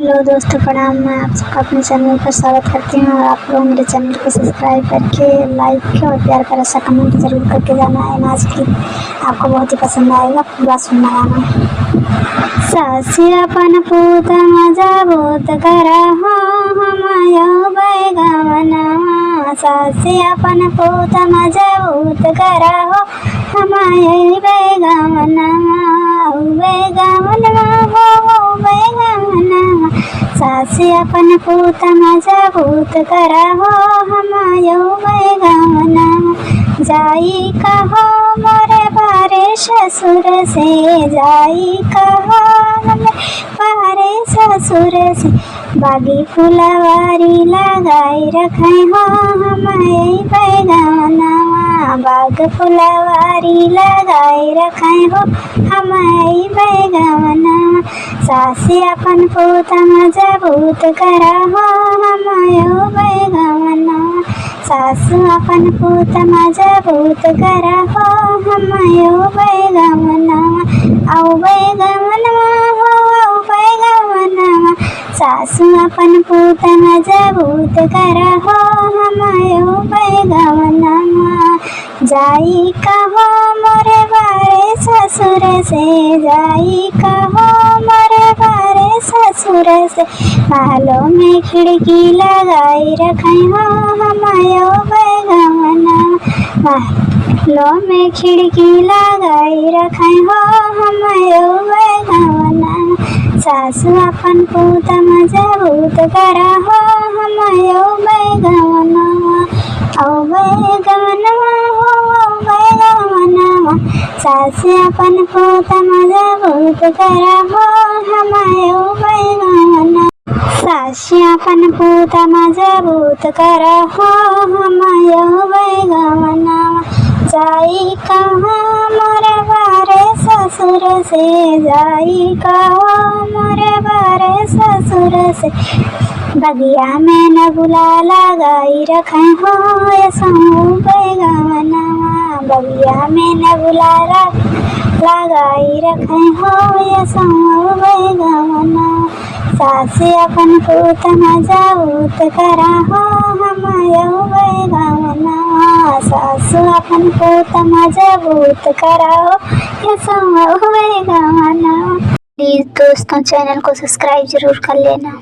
Hello दोस्तों, प्रणाम। मैं आप सबका अपने चैनल पर स्वागत करती हूँ और आप लोग मेरे चैनल को सब्सक्राइब करके लाइक और प्यार का सा कमेंट जरूर करके जाना है। आज की आपको बहुत ही पसंद आएगा, पूरा सुनना आना। सासी अपन पूत मजा बोत करा हो हमायो बैगमना। सासी अपन पूत मजा बोत करा हो हमायो बैगमना। बैगमना हो बैगमना। सासी अपन पूत मजा भूत करा हो हमायो बैगमना। जाई कहो मोरे बारे ससुर से, जाई कहो मोरे बारे ससुर से। बागी फुलवारी लगाई रखे हो हमारे बैगमना। बाग फुलवारी लगाई रखे हो हमारे बैगमना। सासी अपन पूत मजा भूत करा हो हमायो बैगमना। सासु अपन पूत मजा भूत करा हो हमायो बैगमना। औ बैगमना हो औ बैगमना। सासु अपन पूत मजा भूत करा हो हमायो बैगमना। जाई कहो मोरे बारे ससुर से, जाई कहो मोरे बारे ससुर से। महलों में खिड़की लगाई रखे हो हमायो बैगमना। महलों में खिड़की लगाई रखे हो हमायो बैगमना। सासु अपन पूत मजा भूत करा हो हमायो बैगमना। औ बैगमना हो औ बैगमना। सासु अपन पूत मजा भूत करा हो हमायो बैगमना। सासी अपन पूत मजा भूत करा हो हमायो बैगमना। जाई कहाँ मोरे बारे ससुर से, जाई कहो मोरे बारे ससुर से। बगिया में न बुला लगाई रखे हो यसो बैगमना। बगिया में न बुला लगाई रखे हो यसो बैगमना। सासी अपन पूत मजा भूत करा हो हमायो बैगमना। सासु अपन पूत मजा भूत करा हो यसो बैगमना। प्लीज दोस्तों, चैनल को सब्सक्राइब जरूर कर लेना।